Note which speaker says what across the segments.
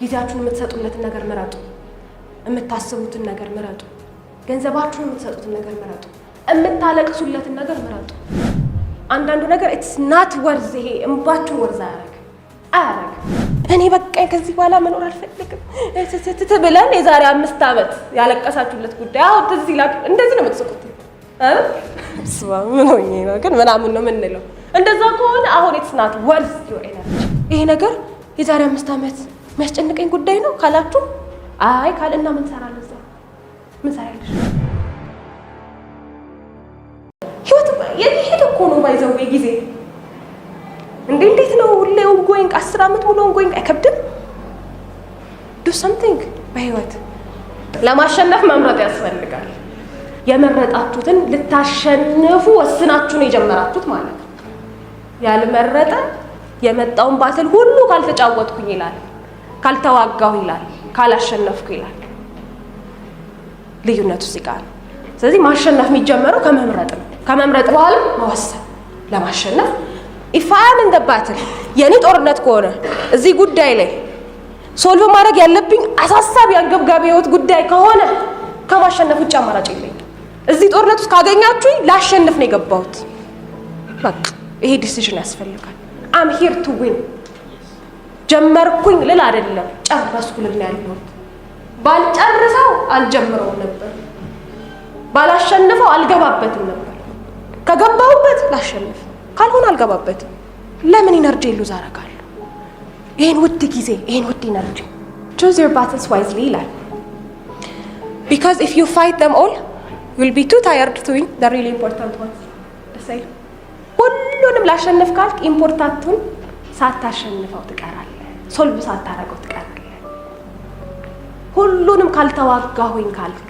Speaker 1: ጊዜያችሁን የምትሰጡለትን ነገር ምረጡ። የምታስቡትን ነገር ምረጡ። ገንዘባችሁን የምትሰጡትን ነገር ምረጡ። የምታለቅሱለትን ነገር ምረጡ። አንዳንዱ ነገር ኢትስ ናት ወርዝ ይሄ እንባችሁ ወርዝ አያረግ እኔ በቃ ከዚህ በኋላ መኖር አልፈልግም ብለን የዛሬ 5 ዓመት ያለቀሳችሁለት ጉዳይ አሁን ትዝ ይላችሁ። እንደዚህ ነው የምትስቁት። ምን ሆኜ ነው ግን ምናምን ነው የምንለው። እንደዛ ከሆነ አሁን ኢትስ ናት ወርዝ ዩር ኤነርጂ። ይሄ ነገር የዛሬ 5 ዓመት የሚያስጨንቀኝ ጉዳይ ነው ካላችሁ አይ ካልና ምን ሰራለሁ እዛ ምን ሰራለሽ? ህይወት የሄደ እኮ ነው ባይዘው ጊዜ እንዴት ነው ሁሌ ongoing 10 ዓመት ሙሉ ongoing አይከብድም? do something በህይወት ለማሸነፍ መምረጥ ያስፈልጋል። የመረጣችሁትን ልታሸንፉ ወስናችሁ ነው የጀመራችሁት ማለት ነው። ያልመረጠ የመጣውን ባትል ሁሉ ካልተጫወትኩኝ ይላል፣ ካልተዋጋሁ ይላል፣ ካላሸነፍኩ ይላል። ልዩነቱ እዚህ ጋር። ስለዚህ ማሸነፍ የሚጀመረው ከመምረጥ ነው። ከመምረጥ በኋላ መወሰን ለማሸነፍ ኢፋን እንደ ባትል የኔ ጦርነት ከሆነ እዚህ ጉዳይ ላይ ሶልቭ ማድረግ ያለብኝ አሳሳቢ አንገብጋቢ ህይወት ጉዳይ ከሆነ ከማሸነፍ ውጭ አማራጭ የለኝም። እዚህ ጦርነት ውስጥ ካገኛችሁኝ ላሸንፍ ነው የገባሁት። በቃ ይሄ ዲሲዥን ያስፈልጋል። አም ሂር ቱ ዊን። ጀመርኩኝ ልል አይደለም ጨረስኩ ልል ነው ያለሁት። ባልጨርሰው አልጀምረውም ነበር፣ ባላሸንፈው አልገባበትም ነበር። ከገባሁበት ላሸንፍ፣ ካልሆነ አልገባበትም። ለምን ኢነርጂ ሉዝ አደርጋለሁ? ይሄን ውድ ጊዜ፣ ይሄን ውድ ኢነርጂ choose your battles wisely ይላል። because if you fight them all you will be too tired to win the really important ones. ለሰይ ሁሉንም ላሸንፍ ካልክ ኢምፖርታንቱን ሳታሸንፈው ትቀራለህ፣ ሶልቭ ሳታረገው ትቀራለህ። ሁሉንም ካልተዋጋሁኝ ካልክ፣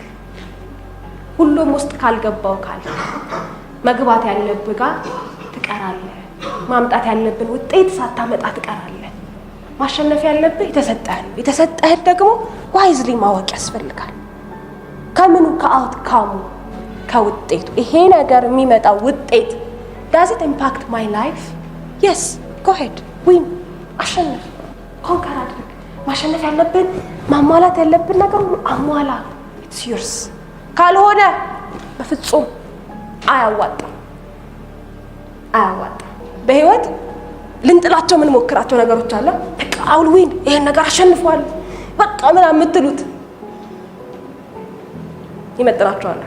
Speaker 1: ሁሉም ውስጥ ካልገባው ካልክ መግባት ያለብህ ጋር ትቀራለህ። ማምጣት ያለብን ውጤት ሳታመጣ ትቀራለህ። ማሸነፍ ያለብህ የተሰጠህን ደግሞ ዋይዝሊ ማወቅ ያስፈልጋል። ከምኑ ከአውትካሙ ከውጤቱ ይሄ ነገር የሚመጣው ውጤት does it impact my life? yes go ahead win አሸንፍ፣ ኮንከር አድርግ። ማሸነፍ ያለብን ማሟላት ያለብን ነገር ሁሉ አሟላ። it's yours። ካልሆነ በፍጹም አያዋጣም። በህይወት ልንጥላቸው ምን ሞክራቸው ነገሮች አለ። በቃ አውል ዊን ይሄን ነገር አሸንፏል በቃ ምን አምትሉት ይመጥራቸዋል።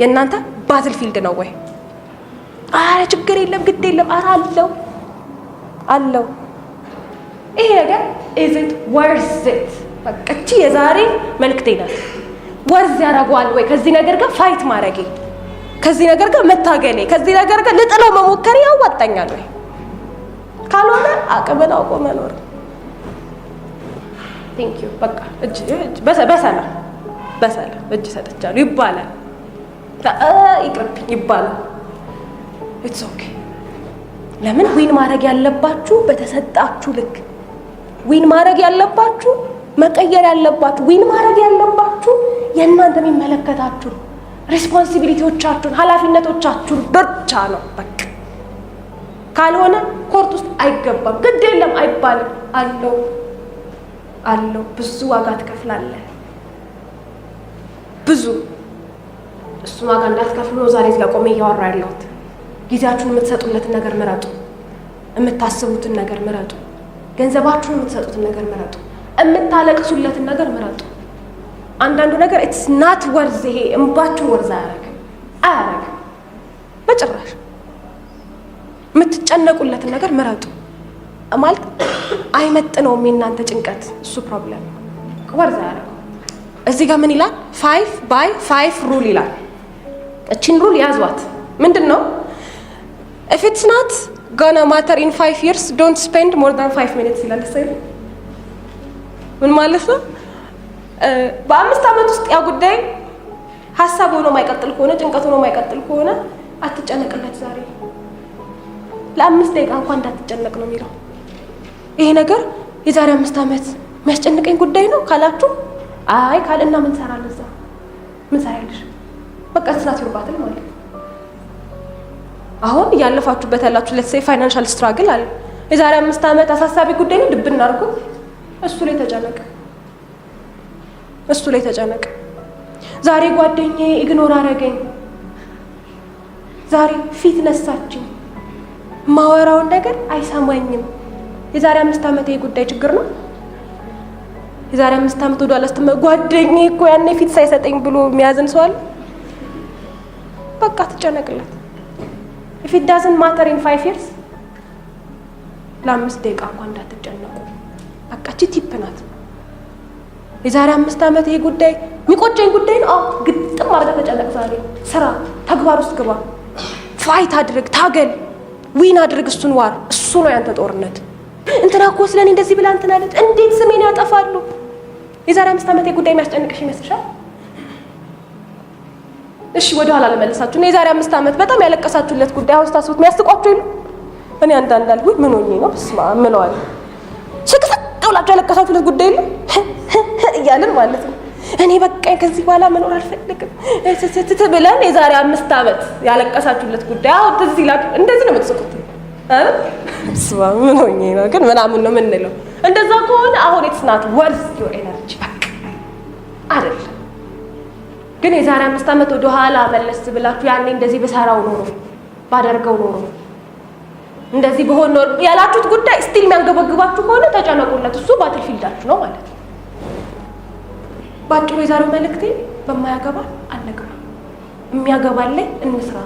Speaker 1: የእናንተ ባትል ፊልድ ነው ወይ? አረ ችግር የለም ግድ የለም አለው ይሄ ነገር is it worth it? በቃ እቺ የዛሬ መልክቴ ናት። ወርዝ ያደርገዋል ወይ ከዚህ ነገር ጋር ፋይት ማድረጌ፣ ከዚህ ነገር ጋር መታገሌ፣ ከዚህ ነገር ጋር ልጥለው መሞከሬ ያዋጣኛል ወይ? ካልሆነ አቅምን አውቆ መኖር። ቴንክ ዩ በቃ እጅ በሰላም እጅ ሰጥቻለሁ ይባላል። ይቅርብኝ ይባላል። ኢትስ ኦኬ። ለምን ዊን ማድረግ ያለባችሁ በተሰጣችሁ ልክ ዊን ማድረግ ያለባችሁ መቀየር ያለባችሁ ዊን ማድረግ ያለባችሁ የእናንተ የሚመለከታችሁ ሪስፖንሲቢሊቲዎቻችሁን ኃላፊነቶቻችሁን ብቻ ነው በቃ። ካልሆነ ኮርት ውስጥ አይገባም። ግድ የለም አይባልም። አለው ብዙ ዋጋ ትከፍላለህ። ብዙ እሱን ዋጋ እንዳትከፍሉ ነው ዛሬ እዚህ ጋር ቆሜ እያወራ ያለሁት። ጊዜያችሁን የምትሰጡለትን ነገር ምረጡ። የምታስቡትን ነገር ምረጡ። ገንዘባችሁን የምትሰጡትን ነገር ምረጡ። የምታለቅሱለትን ነገር ምረጡ። አንዳንዱ ነገር ኢትስ ናት ወርዝ ይሄ እንባችሁን ወርዝ አያረግ በጭራሽ። የምትጨነቁለትን ነገር ምረጡ። ማለት አይመጥነውም የእናንተ ጭንቀት፣ እሱ ፕሮብለም ወርዝ አያረግ። እዚህ ጋር ምን ይላል? 5 by 5 ሩል ይላል። እቺን ሩል ያዟት። ምንድን ነው? if it's not gonna matter in 5 years don't spend more than 5 minutes ይላል። ምን ማለት ነው? በ5 ዓመት ውስጥ ያ ጉዳይ ሀሳብ ሆኖ ማይቀጥል ከሆነ ጭንቀት ሆኖ ማይቀጥል ከሆነ አትጨነቅለት። ዛሬ ለ5 ደቂቃ እንኳን እንዳትጨነቅ ነው የሚለው። ይሄ ነገር የዛሬ 5 ዓመት የሚያስጨንቀኝ ጉዳይ ነው ካላችሁ አይ ካልና ምን ሰራለሁ እዛ ምን ሰራለሽ? በቃ ስናት ይርባታል ማለት ነው። አሁን ያለፋችሁበት ያላችሁ ለሴ ፋይናንሻል ስትራግል አለ። የዛሬ 5 ዓመት አሳሳቢ ጉዳይ ነው ድብና አድርጎ እሱ ላይ ተጨነቅ። ዛሬ ጓደኛዬ ኢግኖር አረገኝ፣ ዛሬ ፊት ነሳችኝ፣ ማወራውን ነገር አይሰማኝም። የዛሬ 5 ዓመት ይሄ ጉዳይ ችግር ነው። የዛሬ 5 ዓመት ወደ አላስተማ ጓደኛዬ እኮ ያኔ ፊት ሳይሰጠኝ ብሎ የሚያዝን ሰው አለ። በቃ ትጨነቅለት። if it doesn't matter in 5 years ለ5 ደቂቃ እንኳን እንዳትጨነቁ። በቃ እቺ ቲፕ ናት። የዛሬ 5 ዓመት ይሄ ጉዳይ የሚቆጨኝ ጉዳይ ነው። ግጥም አድርገህ ተጨነቅ። ዛሬ ስራ ተግባር ውስጥ ግባ፣ ፋይት አድርግ፣ ታገል፣ ዊን አድርግ። እሱን ዋር። እሱ ነው ያንተ ጦርነት። እንትና እኮ ስለኔ እንደዚህ ብላ እንትና አለች፣ እንዴት ስሜን ያጠፋሉ? የዛሬ 5 ዓመት ይሄ ጉዳይ የሚያስጨንቅሽ ይመስልሻል? እሺ ወደ ኋላ ለመልሳችሁ ነው። የዛሬ 5 ዓመት በጣም ያለቀሳችሁለት ጉዳይ አሁን ስታስቡት የሚያስቆጫችሁ ይሉ እኔ አንዳንድ ምን ሆኜ ነው ስማ ምለዋል ስቅስቅ ብላችሁ ያለቀሳችሁለት ጉዳይ ይሉ እያልን ማለት ነው። እኔ በቃ ከዚህ በኋላ መኖር አልፈልግም ብለን የዛሬ 5 ዓመት ያለቀሳችሁለት ጉዳይ አሁን ትዝ ይላችሁ። እንደዚህ ነው የምትስቁት። ስማ ምን ሆኜ ነው ግን ምናምን ነው የምንለው። እንደዛ ከሆነ አሁን it's not worth your energy በቃ አይደል። ግን የዛሬ 5 ዓመት ወደ ኋላ መለስ ብላችሁ ያኔ እንደዚህ በሰራው ኖሮ ባደርገው ኖሮ እንደዚህ በሆነ ኖሮ ያላችሁት ጉዳይ ስቲል የሚያንገበግባችሁ ከሆነ ተጨነቁለት። እሱ ባትል ፊልዳችሁ ነው ማለት ነው። ባጭሩ የዛሬው መልእክቴ በማያገባ አንግባ፣ የሚያገባን ላይ እንስራ፣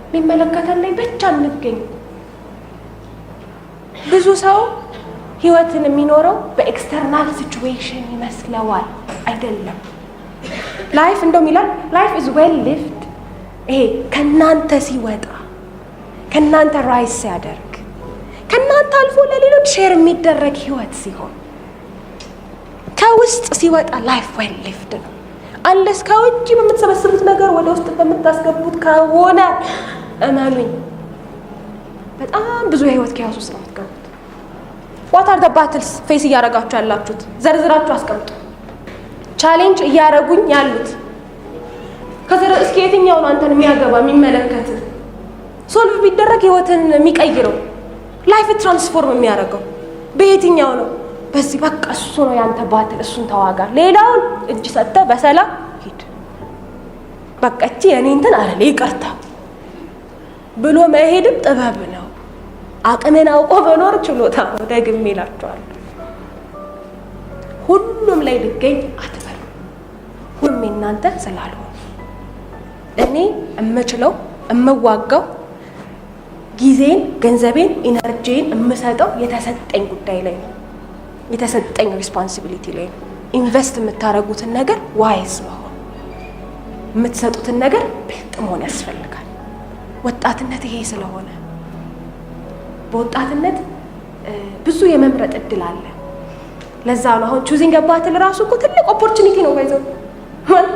Speaker 1: የሚመለከተን ላይ ብቻ እንገኝ። ብዙ ሰው ህይወትን የሚኖረው በኤክስተርናል ሲቹዌሽን ይመስለዋል። አይደለም። ላይፍ እንደውም ይላል ላይፍ ኢዝ ዌል ሊቭድ ይሄ ከናንተ ሲወጣ ከናንተ ራይስ ሲያደርግ ከናንተ አልፎ ለሌሎች ሼር የሚደረግ ህይወት ሲሆን ከውስጥ ሲወጣ ላይፍ ዌል ሊቭድ ነው። አንለስ ከውጭ በምትሰበስቡት ነገር ወደ ውስጥ በምታስገቡት ከሆነ እመኑኝ በጣም ብዙ የህይወት ኪያስ ውስጥ ነው የምትገቡት። ዋት አር ዘ ባትልስ ፌስ እያደረጋችሁ ያላችሁት ዘርዝራችሁ አስቀምጡ። ቻሌንጅ እያደረጉኝ ያሉት ከዘር እስኪ የትኛው ነው አንተን የሚያገባ የሚመለከት ሶልቭ ቢደረግ ህይወትን የሚቀይረው ላይፍ ትራንስፎርም የሚያደርገው በየትኛው ነው? በዚህ በቃ እሱ ነው ያንተ ባትል፣ እሱን ተዋጋ። ሌላውን እጅ ሰጥተህ በሰላም ሂድ። በቃ እቺ የኔ እንትን አይደል ይቅርታ ብሎ መሄድም ጥበብ ነው። አቅምን አውቆ መኖር ችሎታ ነው። ደግሜ እላችኋለሁ። ሁሉም ላይ ልገኝ አትበሉ። ሁሉም እናንተ ስላልሆነ እኔ እምችለው እምዋጋው ጊዜን፣ ገንዘቤን፣ ኢነርጂን እምሰጠው የተሰጠኝ ጉዳይ ላይ ነው። የተሰጠኝ ሪስፖንሲቢሊቲ ላይ ነው። ኢንቨስት የምታደርጉትን ነገር ዋይዝ መሆን፣ የምትሰጡትን ነገር ብልጥ መሆን ያስፈልጋል። ወጣትነት ይሄ ስለሆነ በወጣትነት ብዙ የመምረጥ እድል አለ። ለዛ ነው አሁን ቹዚንግ ባትል ራሱ እኮ ትልቅ ኦፖርቹኒቲ ነው። ባይዘው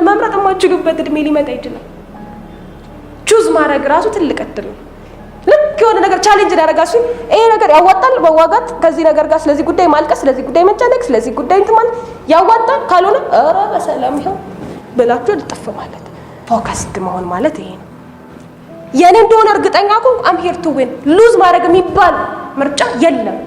Speaker 1: መምረጥ የማትችሉበት እድሜ ሊመጣ ይችላል። ቹዝ ማድረግ ራሱ ትልቅ እድል ነው። ልክ የሆነ ነገር ቻሌንጅ ያደርጋችሁ ይሄ ነገር ያዋጣል መዋጋት ከዚህ ነገር ጋር ስለዚህ ጉዳይ ማልቀስ፣ ስለዚህ ጉዳይ መጨነቅ፣ ስለዚህ ጉዳይ እንትን ማለት ያዋጣል። ካልሆነ ኧረ በሰላም ይኸው ብላችሁ ልጥፍ ማለት ፎከስድ መሆን ማለት ይሄ ነው። የኔ እንደሆነ እርግጠኛ ከሆንኩ አም ሄር ቱ ዊን ሉዝ ማድረግ የሚባል ምርጫ የለም።